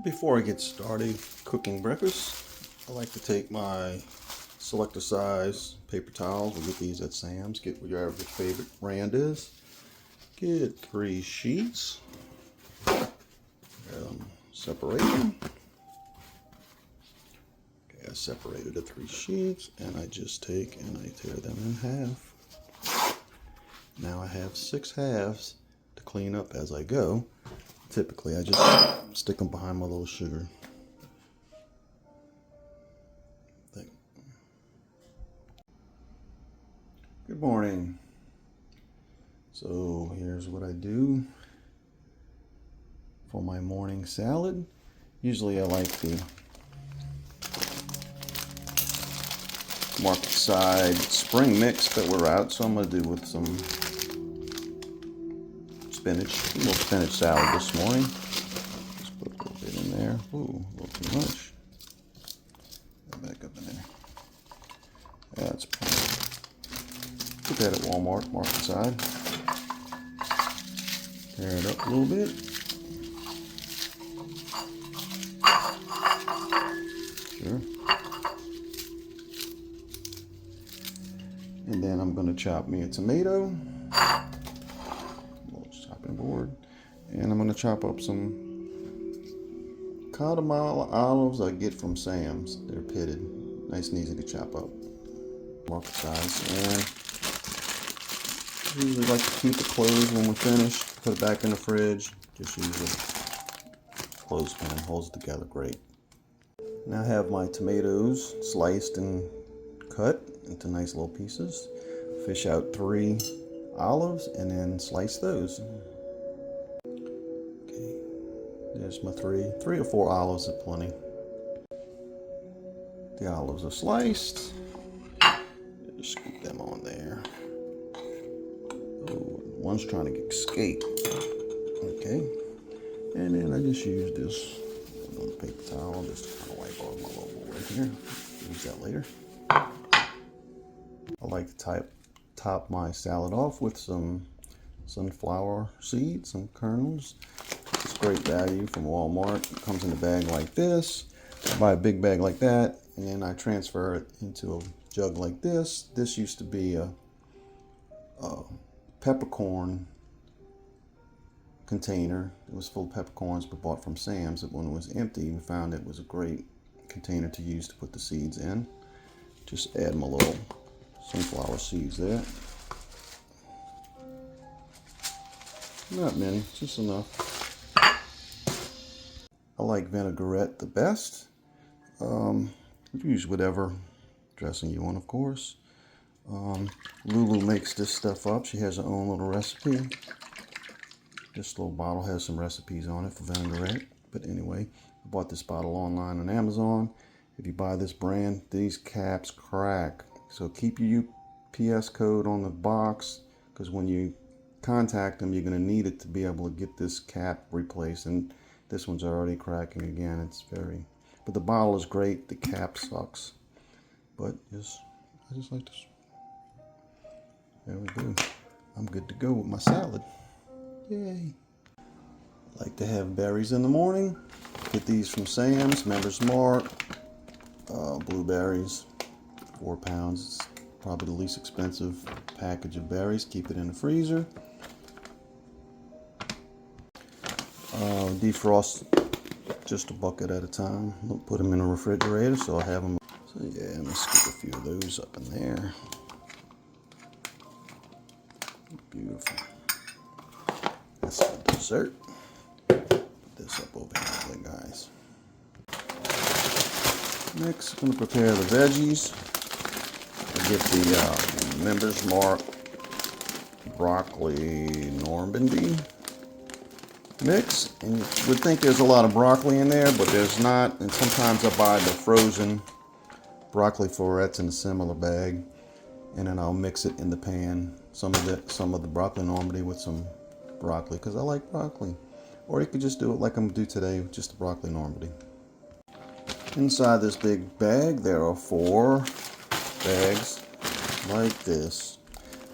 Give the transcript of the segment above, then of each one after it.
Before I get started cooking breakfast, I like to take my selector size paper towels. We'll get these at Sam's. Get whatever your favorite brand is. Get 3 sheets. Separate them. Okay, I separated the 3 sheets, and I just take and I tear them in half. Now I have 6 halves to clean up as I go. Typically, I just stick them behind my little sugar thing. Good morning. So here's what I do for my morning salad. Usually I like the market side spring mix, but we're out, so I'm going to do with some spinach. A little spinach salad this morning. Just put a little bit in there. Ooh, a little too much. Back up in there. That's plenty. Put that at Walmart, market side. Tear it up a little bit. Sure. And then I'm going to chop me a tomato. Chopping board. And I'm going to chop up some cardamom olives I get from Sam's. They're pitted. Nice and easy to chop up. Market size. And usually like to keep it closed when we're finished. Put it back in the fridge. Just use a clothespin. Holds it together great. Now I have my tomatoes sliced and cut into nice little pieces. Fish out 3 olives and then slice those. Okay, there's my 3 or 4 olives are plenty. The olives are sliced. Just scoop them on there. Oh, one's trying to escape. Okay, and then I just use this paper towel just to kind of wipe off my little board here. Use that later. I like to top my salad off with some sunflower seeds, some kernels. It's great value from Walmart. It comes in a bag like this. I buy a big bag like that, and then I transfer it into a jug like this. This used to be a peppercorn container. It was full of peppercorns, but bought from Sam's. When it was empty, we found it was a great container to use to put the seeds in. Just add my little sunflower seeds there. Not many, just enough. I like vinaigrette the best. Use whatever dressing you want, of course. Lulu makes this stuff up. She has her own little recipe. This little bottle has some recipes on it for vinaigrette. But anyway, I bought this bottle online on Amazon. If you buy this brand, these caps crack. So keep your UPS code on the box, because when you contact them, you're going to need it to be able to get this cap replaced. And this one's already cracking again. But the bottle is great. The cap sucks. But I just like this. There we go. I'm good to go with my salad. Yay. I like to have berries in the morning. Get these from Sam's, Members Mark. Blueberries, 4 pounds. It's probably the least expensive package of berries. Keep it in the freezer. Defrost just a bucket at a time. We'll put them in a refrigerator so I'll have them. So yeah, I'm gonna scoop a few of those up in there. Beautiful. That's the dessert. Put this up over here, guys. Next, I'm going to prepare the veggies. I get the Members Mark broccoli Normandy mix. And you would think there's a lot of broccoli in there, but there's not. And sometimes I buy the frozen broccoli florets in a similar bag, and then I'll mix it in the pan. Some of the broccoli Normandy with some broccoli, because I like broccoli. Or you could just do it like I'm going to do today with just the broccoli Normandy. Inside this big bag, there are 4 bags like this.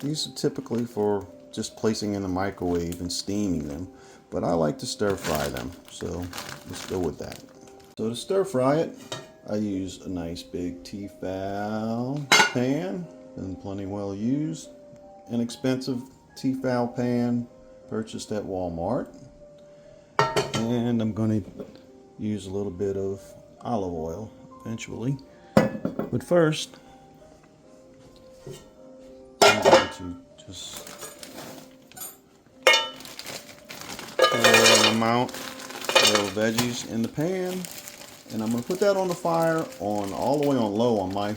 These are typically for just placing in the microwave and steaming them. but I like to stir fry them, so let's go with that. So to stir fry it, I use a nice big Tefal pan, been plenty well used. Inexpensive Tefal pan purchased at Walmart. And I'm going to use a little bit of olive oil eventually. But first, I'm going to just pour an amount of veggies in the pan. And I'm going to put that on the fire on all the way on low on my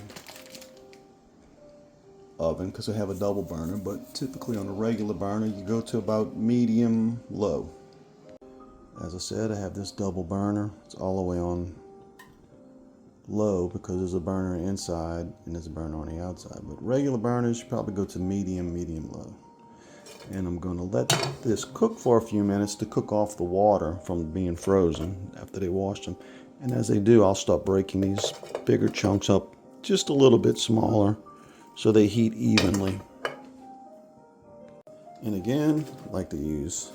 oven because I have a double burner. But typically on a regular burner, you go to about medium low. As I said, I have this double burner. It's all the way on low because there's a burner inside and there's a burner on the outside. But regular burners, you probably go to medium, medium low. And I'm going to let this cook for a few minutes to cook off the water from being frozen after they washed them. And as they do, I'll start breaking these bigger chunks up just a little bit smaller so they heat evenly. And again, I like to use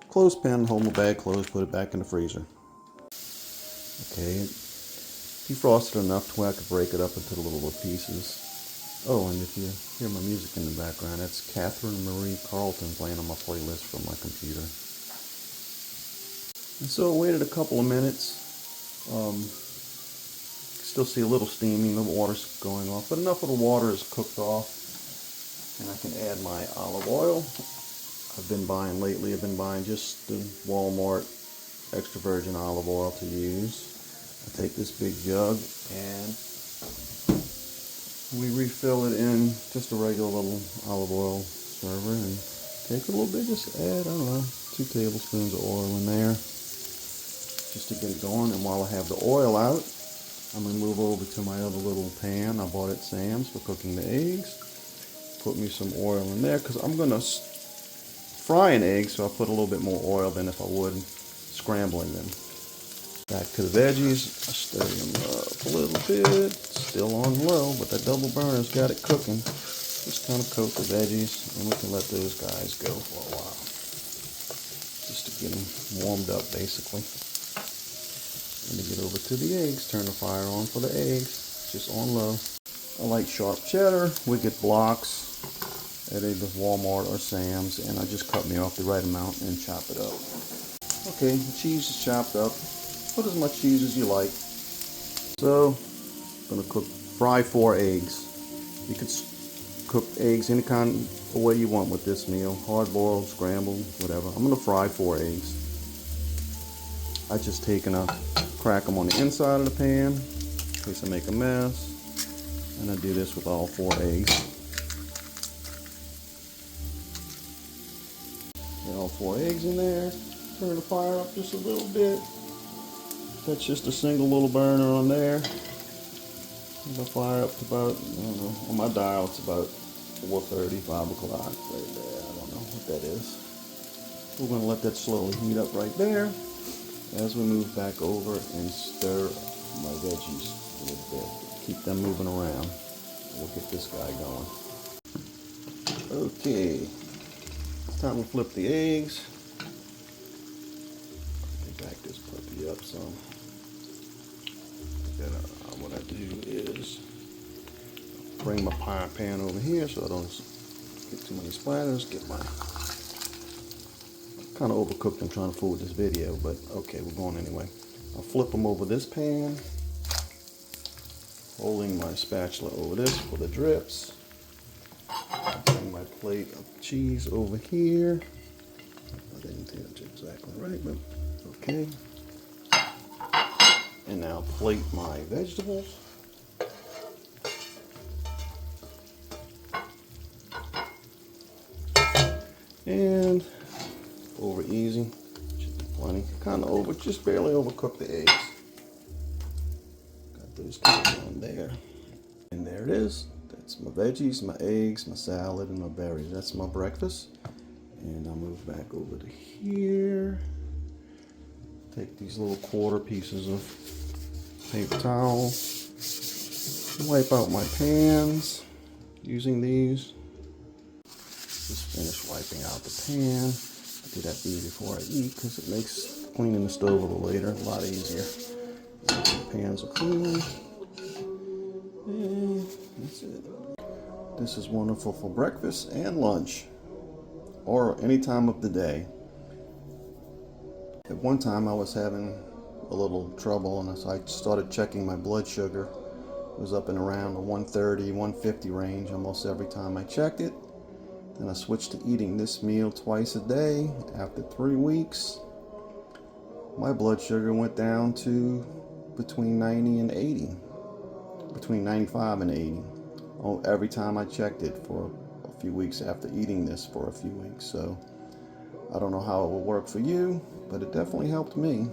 clothespin, hold my bag closed, put it back in the freezer. Okay, defrosted enough to where I could break it up into the little pieces. Oh, and if you hear my music in the background, that's Catherine Marie Carlton playing on my playlist from my computer. And so I waited a couple of minutes. Still see a little steaming, the water's going off, but enough of the water is cooked off. And I can add my olive oil. I've been buying just the Walmart extra virgin olive oil to use. I take this big jug and we refill it in just a regular little olive oil server and take a little bit, just add, I don't know, 2 tablespoons of oil in there just to get it going. And while I have the oil out, I'm going to move over to my other little pan I bought at Sam's for cooking the eggs. Put me some oil in there because I'm going to fry an egg, so I put a little bit more oil than if I would scrambling them. Back to the veggies, I stir them up a little bit, still on low, but that double burner's got it cooking. Just kind of coat the veggies, and we can let those guys go for a while. Just to get them warmed up, basically. And to get over to the eggs, turn the fire on for the eggs, just on low. I like sharp cheddar. We get blocks at either Walmart or Sam's, and I just cut me off the right amount and chop it up. Okay, the cheese is chopped up. Put as much cheese as you like. So, I'm gonna fry 4 eggs. You could cook eggs any kind of way you want with this meal. Hard boiled, scrambled, whatever. I'm gonna fry 4 eggs. I just crack them on the inside of the pan in case I make a mess. And I do this with all 4 eggs. Get all 4 eggs in there. Turn the fire up just a little bit. That's just a single little burner on there. The fire up to about, I don't know, on my dial it's about 4:30, 5 o'clock right there. I don't know what that is. We're going to let that slowly heat up right there as we move back over and stir my veggies a little bit. Keep them moving around. We'll get this guy going. Okay, it's time to flip the eggs. Back this puppy up some. What I do is bring my pan over here so I don't get too many splatters. Get my kind of overcooked. I'm trying to fool with this video, but okay, we're going anyway. I'll flip them over this pan, holding my spatula over this for the drips. I'll bring my plate of cheese over here. I didn't touch it exactly right, but okay. And now plate my vegetables. And over easy. Should be plenty. Kind of over, just barely overcook the eggs. Got those coming on there. And there it is. That's my veggies, my eggs, my salad, and my berries. That's my breakfast. And I'll move back over to here. Take these little quarter pieces of paper towel, wipe out my pans using these. Just finish wiping out the pan. do that before I eat because it makes cleaning the stove a little later a lot easier. The pans are clean. And that's it. This is wonderful for breakfast and lunch, or any time of the day. At one time I was having a little trouble, and so I started checking my blood sugar. It was up and around the 130, 150 range almost every time I checked it. Then I switched to eating this meal twice a day. After 3 weeks, my blood sugar went down to between 90 and 80, between 95 and 80. Oh, every time I checked it for a few weeks after eating this for a few weeks. So I don't know how it will work for you, but it definitely helped me.